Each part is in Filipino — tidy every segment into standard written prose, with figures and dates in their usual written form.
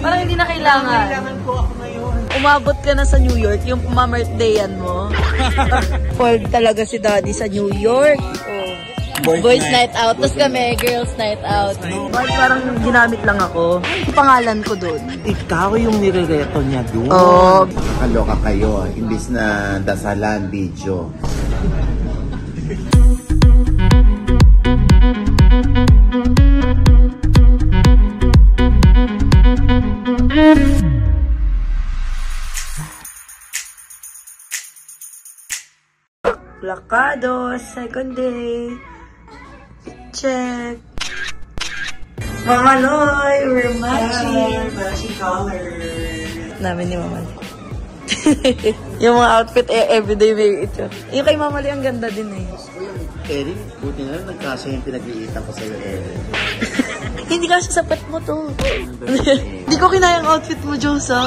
Parang hindi na kailangan. Kailangan ko ako ngayon. Umabot ka na sa New York, yung ma-birthdayan mo. Fold talaga si Daddy sa New York. Oh. Boys night out. Tapos kami, girls night out. Bakit parang ginamit lang ako? Yung pangalan ko doon. Ikaw yung nirereto niya doon. Oo. Nakakaloka kayo. Imbis na dasalan video. Plakado, second day. Check. Mama Loy, we're matching. Matching color. Namin ni Mama Loy. Yung mga outfit, everyday may ito. Yung kay Mama Loy, ang ganda din eh. Erin, buti na lang nagkasya yung pinag-iitan ko sa'yo, Erin. Hindi kasi sapat mo to. Hindi ko kinayang outfit mo, Josa.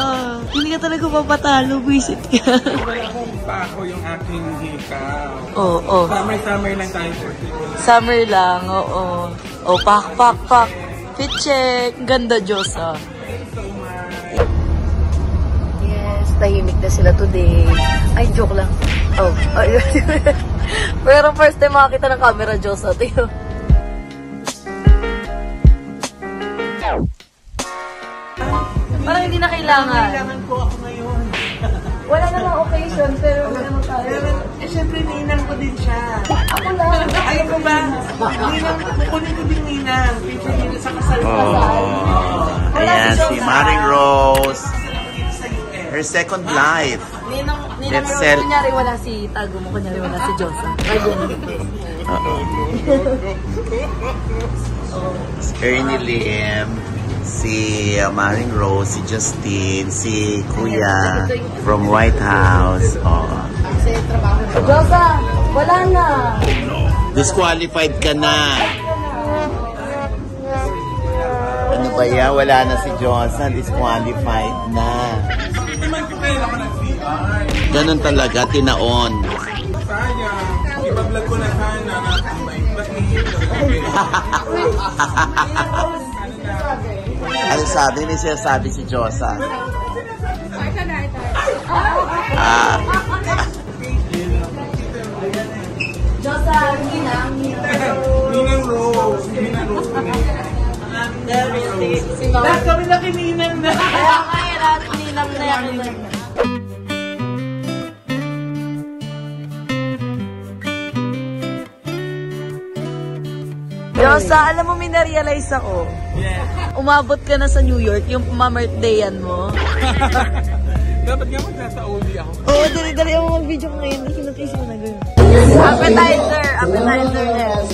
Hindi ka talaga papatalo, visit ka. Wala akong pako yung aking hikaw. Oo. Summer lang tayo for Summer lang, oo. Oh, pak. Fit check. Ganda, Josa. Yes, tahimik na sila today. Ay, joke lang. Oh, ayun. Pero first time makakita ng camera, Josa. Tiyo. Parang hindi na kailangan. Kailangan ko ako ngayon. Wala namang occasion, pero ano tayo. Siyempre, ninang ko din siya. Ako lang. Ayaw ko ba? Ninang, kukunin ko din ninang. Picture nila sa kasal. Ayan, si Maring Rose. Her second life. Ninang Let's Rose, sell. kunyari wala si Tago mo, kunyari wala si Josa. Ernie Liam. Si Maring Rose, si Justin, si Kuya from White House. Oh. Josa, wala na. Disqualified ka na. Ano ba yan? Wala na si Josa. Disqualified na. Hindi man ko kailangan ng VR. Ganun talaga, tinaon. Sayang. Iba-vlog ko na sana na may Ano sabi? May sinasabi si Josa. Josa, Ninang. Ninang Rose. Ninang Rose. Lahat kami nakininang na. Kaya kaya lahat Ninang na yan. Josa, alam mo, may na-realize ako. Yes. Umabot ka na sa New York, yung ma-birthdayan mo. Dapat nga magnasa OD ako. Oo, dali-dali ako mag-video ko ngayon. Hinutisi mo na gano'n. Appetizer next.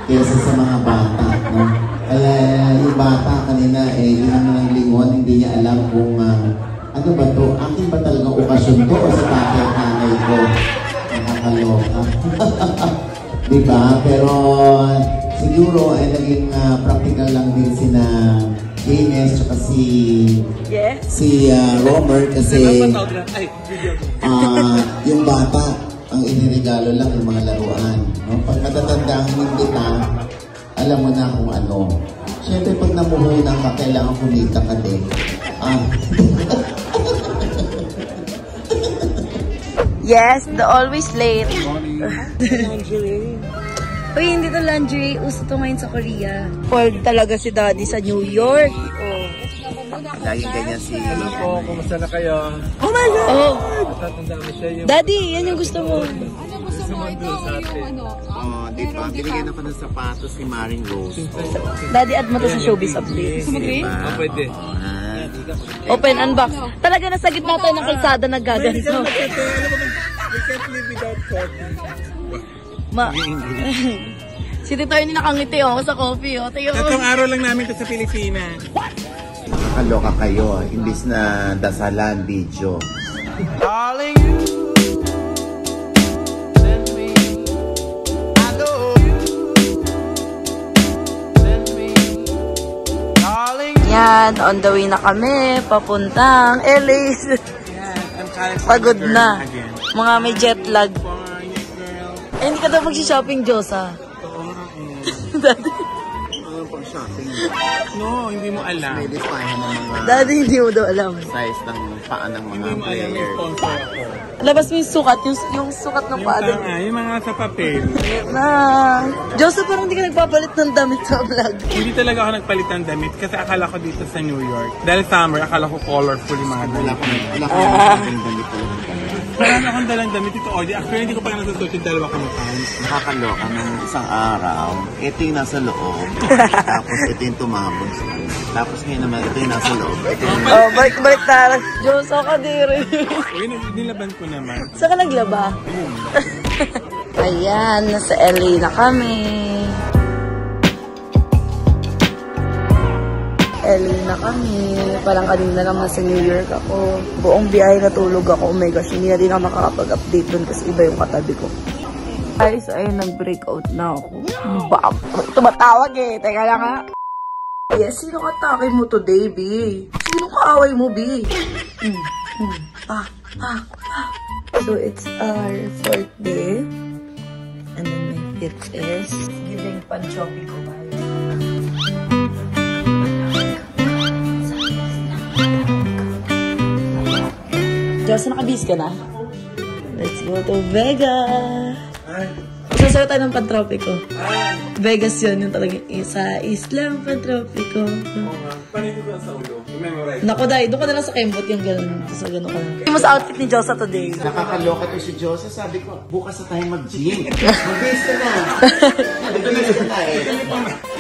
Kesa sa mga bata, no? Kaya yung bata kanina, yun ang lingon, hindi niya alam kung ano ba to, akin ba talagang okasyon to o sa tatay-nanay ko? Nakakaloka. Diba? Pero siguro ay naging practical lang din sina Gaines tsaka si Romer kasi yung bata ang iniregalo lang yung mga laruan. No? Pag matatanda ang himbita, alam mo na kung ano. Siyempre pag namuhunan ka, kailangan kumita ka din. Yes, the always late. Uy, hindi to lingerie. Uso to ngayon sa Korea. Fold talaga si Daddy sa New York. Oh. Laging ganyan si... Hello po, kumusta na kayo? Oh my God! Oh. Tatandaan siya yung... Daddy, yan yung gusto mo. Oh, di ba? Binigyan ako ng sapatos ni Maring Rose. Daddy, add mo to sa showbiz update. Diba? Pwede. Open, unbox. Talaga nasa gitna tayo ng kalsada naggaganto. We can't live without coffee. Si Tito yun nakangiti sa coffee. Tayo. Tatlong araw lang namin ito sa Pilipinas. Nakakaloka kayo. Imbis na dasalan video. Darling, you send me. I know you send me. Darling, Yan, on the way na kami. Papuntang LA. Pagod na. Mga may jet lag. Hindi ka daw mag-shopping, Josa. shopping. No, hindi mo alam. May listahan ng mga Daddy, hindi mo daw alam. size ng paa ng mga Hindi mo alam yung player. sponsor ako. Labas mo yung sukat, yung sukat ng Yung paa. tanga, yung mga sa papel. Na. Joseph, parang hindi ka nagpapalit ng damit sa vlog. Hindi talaga ako nagpalit ng damit kasi akala ko dito sa New York. Dahil summer, akala ko colorful yung mga damit. Wala ko yung damit ko. Marami akong dalang damit ito, Audie. Actually, hindi ko pa nasusuot yung dalawa kong times. Nakakaloka ng isang araw. Ito yung nasa loob. Tapos ito yung tumabon sa kanya. Tapos ngayon naman ito yung nasa loob. Ito yung Oh, balik tayo. Diyos, ako diri. Uy, nilaban ko naman. Saan ka naglaba? Ayan, nasa LA na kami. LA na kami. Parang kanina lang nasa New York ako. Buong biyahe natulog ako. Oh my gosh, hindi na din ako makakapag-update dun kasi iba yung katabi ko. Guys, ayun, nag-breakout na ako. Bam! Tumatawag eh. Teka lang ha. Yes, sino katake mo today, B? Sino kaaway mo, B? So, it's our 4th day. And then my 5th is giving pan-choppy ko ba? Diyos, nakabis ka na? Let's go to Vegas! Sasagot tayo ng pantropiko. Vegas yun, yung talagang isa islang pantropiko. Paano ito ba sa ulo? Memorize. Naku, dahil doon ka na lang sa kembot yung gano'n. Sa gano'n ka lang. Hindi mo sa outfit ni Josa today. nakakaloka to si Josa. Sabi ko, bukas na tayo mag-gym. Mag-base ka na. Mag-base ka na eh.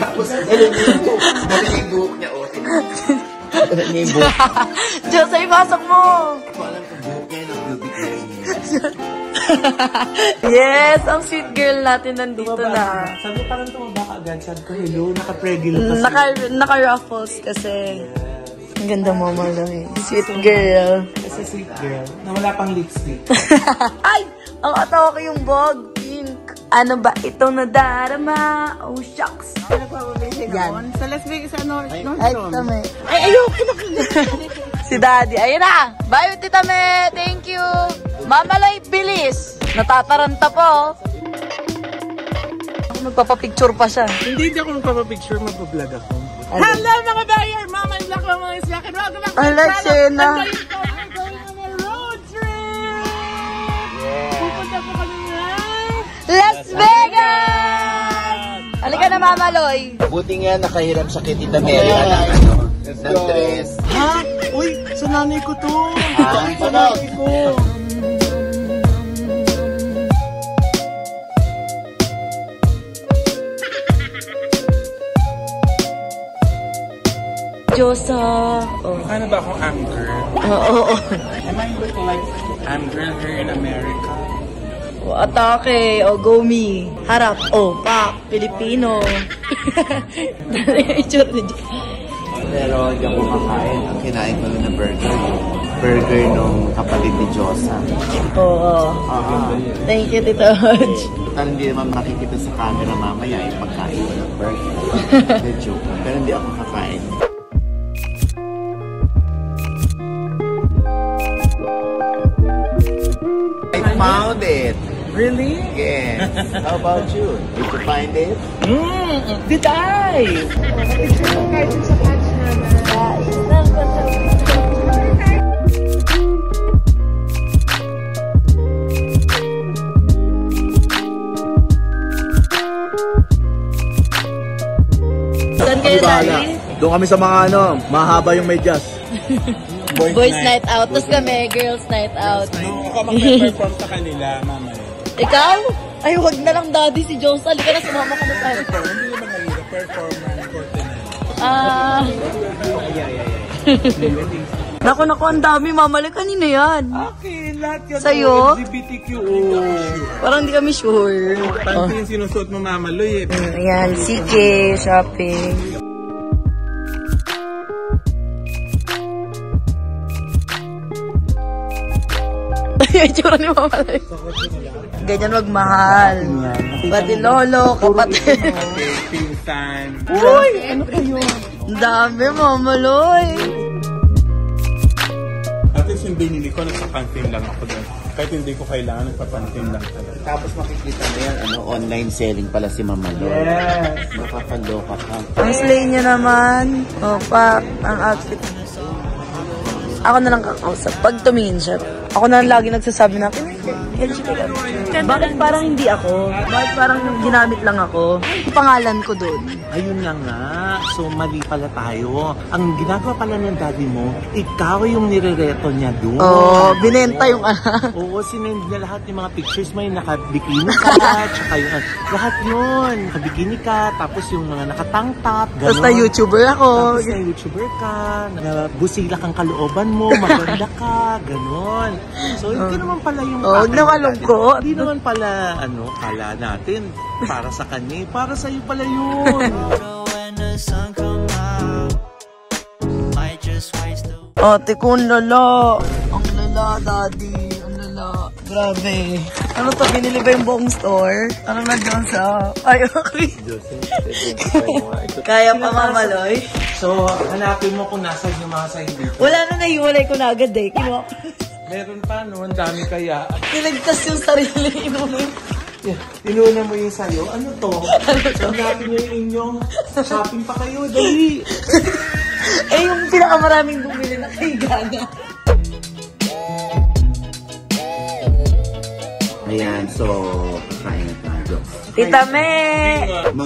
Tapos, galing yung buhok niya. Galing niya yung buhok. Josa, ipasok mo! Ako alam kung buhok niya ng beauty queen niya. Yes, ang sweet girl natin nandito na. Sabi parang tumaba ka agad. Sabi ko, hello, naka-pregil pa. Naka-ruffles kasi. Ang ganda mo, Maloy. Sweet girl. Kasi sweet girl. Na wala pang lipstick. Ay! Ang atawa ko yung bog. Pink. Ano ba itong nadarama? Oh, shucks. Yan. Sa Las Vegas, Ay, tama. Ay, ayoko na. Si Daddy. Ayun na. Bye, Tita Me. Thank you. Mama Loy, bilis. Natataranta po. Ako magpapapicture pa siya. Hindi ako magpapapicture, mag-vlog ako. Hello mga buyer! Mama and Black, Mama is Black, and welcome back to Ay, my channel. Sena. I'm going on a road trip! Pupunta po kami ng Las Vegas! Halika na, Mama Loy. Buti nga nakahiram sa kay Tita Mary ng dress. Ha? Uy, sa nanay ko to. Sa nanay ko. Diyosa. Oh. Ano ba akong am girl? Oo. Am I look like am girl here in America? Oh, atake. Oh, go me. Harap. Oh, pak. Pilipino. Itsura ni Diyosa. Pero hindi ako kakain. Ang kinain ko lang na burger. Burger nung kapatid ni Josa. Oo. Thank you, Tito Hodge. Total hindi naman makikita sa camera mamaya yung pagkain ko ng burger. Medyo. Pero hindi ako kakain. I found it. Really? Yes. How about you? Did you find it? Did I? Saan kayo, Daddy? Doon kami sa mga mahaba yung medyas. Boys night out. Tapos kami, girls night out. No, ako mag-perform sa kanila, mama. Ikaw? Ay, wag na lang, Daddy, si Jones. Halika na, sumama ka na tayo. Hindi naman nahirap performer for tonight. Naku, ang dami. Mamali kanina yan. Okay, lahat yan. Sa'yo? LGBTQ. Parang hindi kami sure. Panty yung sinusuot mo, Mama Loy. Ayan, CK, shopping. Ay, itsura ni Mama Loy. Ganyan magmahal. Pati lolo, kapatid. Pinsan. Uy! Ano kayo? Ang dami, Mama Loy. At least yung binili ko, nasa campaign lang ako doon. Kahit hindi ko kailangan, nagpapansin lang talaga. Tapos makikita mo yan, online selling pala si Mama Lord. Yes! Makakaloka ka. Ang slay niya naman. Pak, ang outfit. Ako na lang kakausap. Pag tumingin siya, ako na lang lagi nagsasabi na, bakit parang hindi ako? Bakit parang ginamit lang ako? Yung pangalan ko doon. Ayun na nga. So, mali pala tayo. Ang ginagawa pala ng daddy mo, ikaw yung nirereto niya doon. Oo, binenta yung anak. Oo, sinend niya lahat yung mga pictures mo, yung naka-bikini ka, tsaka yung lahat yun. Naka-bikini ka, tapos yung mga nakatank top, gano'n. Tapos na-YouTuber ako. Tapos na-YouTuber ka, busila kang kalooban mo, maganda ka, gano'n. So, yun naman pala yung... Oo, nakalungkot. Hindi naman pala, kala natin, para sa kanya, para sa'yo pala yun. Ate ko, ang lala. Ang lala, daddy. Ang lala. Grabe. Ano to, binili ba yung buong store? Ano na dyan sa... Ay, okay. Kaya pa, Mama Loy? So, hanapin mo kung nasa yung mga sa'yo dito. Wala na, naiwalay ko na agad eh. Kinuha ko. Meron pa, no? Ang dami kaya. Pinagtas yung sarili mo. Inuna mo yung sa'yo. Ano to? Hanapin nyo yung inyong shopping pa kayo. Dali! Eh, yung pinakamaraming bumili na kay Gana. Ayan, so, kain na tayo. Tita Me!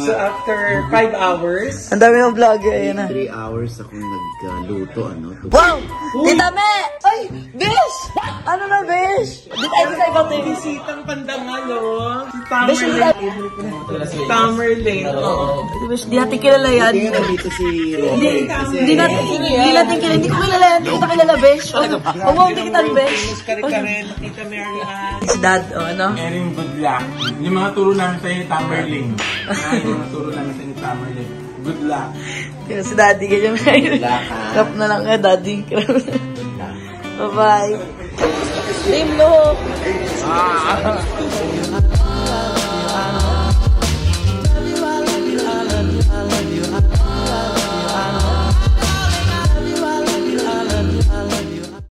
So, after 5 hours, Ang dami ng vlogger, ayan na. 3 hours akong nagluto, Wow! Tita Me! Ay! Besh! Ano na, Besh? Di tayo ikaw tayo. bisitang pandangalo. Si Besh, hindi Tamerlane. Si Tamerlane. Oo. Besh, di natin kilala yan. dito si Robert. Hindi natin kilala. Hindi ko kilala yan. Hindi kita kilala, Besh. Huwag mo tikitan, Besh. Kare-kare, nakita Mary Ann. Si Dad, ano? Erin, good luck. Yung mga turo namin sa'yo ni Tamerlane. Yung mga turo namin sa'yo ni Tamerlane. Good luck. Yung si Daddy, ganyan. Krap na lang ka, Daddy. Bye-bye. Team Look!